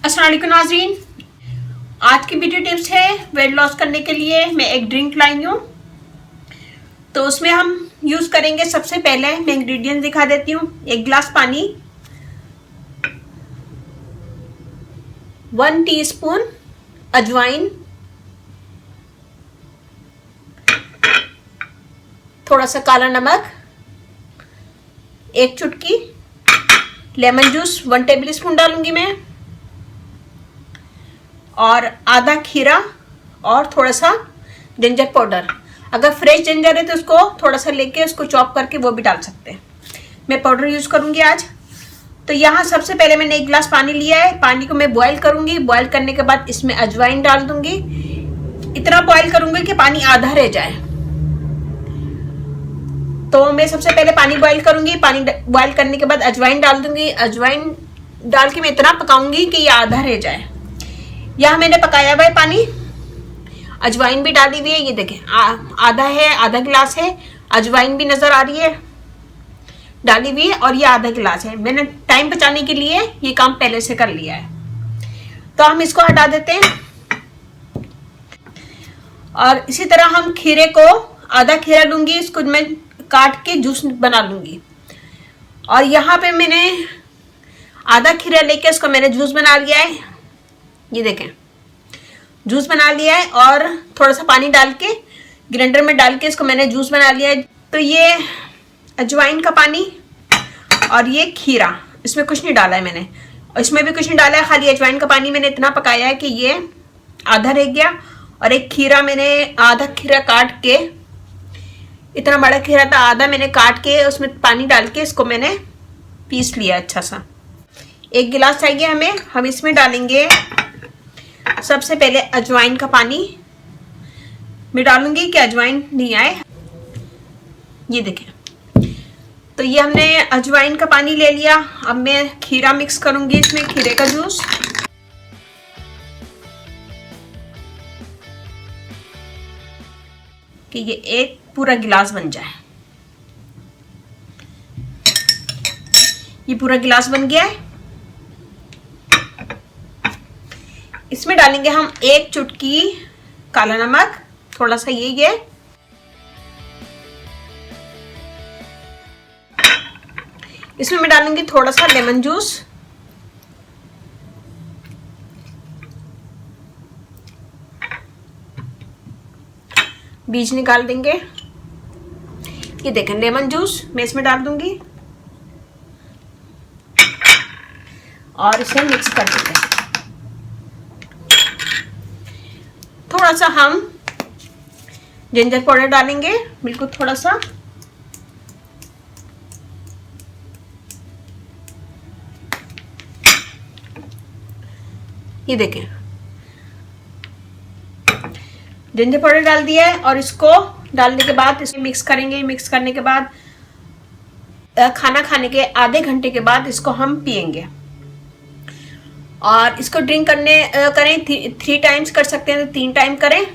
अस्सलाम वालेकुम नाज़रीन, आज की वीडियो टिप्स है वेट लॉस करने के लिए। मैं एक ड्रिंक लाई हूँ, तो उसमें हम यूज़ करेंगे। सबसे पहले मैं इंग्रेडिएंट्स दिखा देती हूँ। 1 गिलास पानी, 1 टीस्पून अजवाइन, थोड़ा सा काला नमक, 1 चुटकी लेमन जूस 1 टेबल स्पून डालूंगी मैं, और आधा खीरा और थोड़ा सा जिंजर पाउडर। अगर फ्रेश जिंजर है तो उसको थोड़ा सा लेके उसको चॉप करके वो भी डाल सकते हैं। मैं पाउडर यूज़ करूंगी आज। तो यहाँ सबसे पहले मैंने 1 गिलास पानी लिया है। पानी को मैं बॉईल करूंगी। बॉईल करने के बाद इसमें अजवाइन डाल दूंगी। इतना बॉईल करूंगी कि पानी आधा रह जाए। तो मैं सबसे पहले पानी बॉईल करूंगी। पानी बॉईल करने के बाद अजवाइन डाल दूंगी। अजवाइन डाल के मैं इतना पकाऊंगी कि ये आधा रह जाए। यहाँ मैंने पकाया हुआ है पानी, अजवाइन भी डाली हुई है। ये देखें आधा है, आधा गिलास है। अजवाइन भी नजर आ रही है डाली हुई है, और ये आधा गिलास है। मैंने टाइम बचाने के लिए ये काम पहले से कर लिया है। तो हम इसको हटा देते हैं। और इसी तरह हम खीरे को, आधा खीरा लूंगी, इसको मैं काट के जूस बना लूंगी। और यहाँ पे मैंने आधा खीरा लेके इसको मैंने जूस बना लिया है। ये देखें जूस बना लिया है, और थोड़ा सा पानी डाल के ग्राइंडर में डाल के इसको मैंने जूस बना लिया है। तो ये अजवाइन का पानी और ये खीरा, इसमें कुछ नहीं डाला है मैंने, और इसमें भी कुछ नहीं डाला है, खाली अजवाइन का पानी मैंने इतना पकाया है कि ये आधा रह गया। और एक खीरा मैंने, आधा खीरा काट के, इतना बड़ा खीरा था, आधा मैंने काट के उसमें पानी डाल के इसको मैंने पीस लिया अच्छा सा। 1 गिलास चाहिए हमें। हम इसमें डालेंगे सबसे पहले अजवाइन का पानी। मैं डालूंगी कि अजवाइन नहीं आए। ये देखें, तो ये हमने अजवाइन का पानी ले लिया। अब मैं खीरा मिक्स करूंगी इसमें, खीरे का जूस। कि ये एक पूरा गिलास बन जाए। ये पूरा गिलास बन गया है। इसमें डालेंगे हम 1 चुटकी काला नमक, थोड़ा सा ये इसमें मैं डालूंगी थोड़ा सा लेमन जूस, बीज निकाल देंगे। ये देखें लेमन जूस मैं इसमें डाल दूंगी, और इसे मिक्स कर देते हैं। थोड़ा सा हम जिंजर पाउडर डालेंगे, बिल्कुल थोड़ा सा। ये देखें जिंजर पाउडर डाल दिया है, और इसको डालने के बाद इसे मिक्स करेंगे। मिक्स करने के बाद खाना खाने के आधे घंटे के बाद इसको हम पियेंगे। और इसको ड्रिंक करें 3 टाइम्स कर सकते हैं, तो 3 टाइम करें।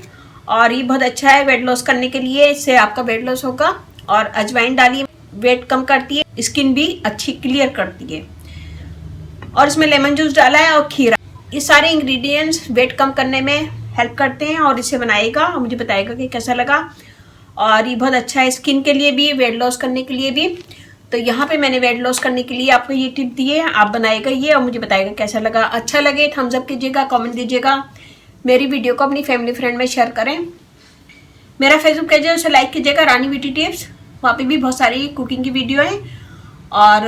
और ये बहुत अच्छा है वेट लॉस करने के लिए, इससे आपका वेट लॉस होगा। और अजवाइन डालिए, वेट कम करती है, स्किन भी अच्छी क्लियर करती है। और इसमें लेमन जूस डाला है और खीरा। ये सारे इंग्रेडिएंट्स वेट कम करने में हेल्प करते हैं। और इसे बनाएगा और मुझे बताएगा कि कैसा लगा। और ये बहुत अच्छा है स्किन के लिए भी, वेट लॉस करने के लिए भी। तो यहाँ पे मैंने वेट लॉस करने के लिए आपको ये टिप दी है। आप बनाएगा ये और मुझे बताएगा कैसा लगा। अच्छा लगे थम्स अप कीजिएगा, कमेंट दीजिएगा। मेरी वीडियो को अपनी फैमिली फ्रेंड में शेयर करें। मेरा फेसबुक पेज है, उसे लाइक कीजिएगा, रानी ब्यूटी टिप्स। वहाँ पे भी बहुत सारी कुकिंग की वीडियो है, और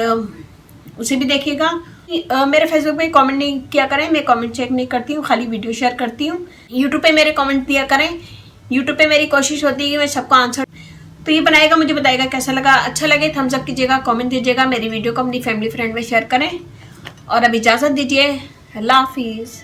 उसे भी देखिएगा। मेरे फेसबुक पे कमेंट नहीं किया करें, मैं कमेंट चेक नहीं करती हूँ, खाली वीडियो शेयर करती हूँ। यूट्यूब पे मेरे कमेंट दिया करें। यूट्यूब पे मेरी कोशिश होती है कि मैं सबको आंसर। तो ये बनाएगा, मुझे बताएगा कैसा लगा। अच्छा लगे थम्स अप कीजिएगा, कमेंट दीजिएगा। मेरी वीडियो को अपनी फैमिली फ्रेंड में शेयर करें। और अब इजाज़त दीजिए, अल्लाह हाफिज़।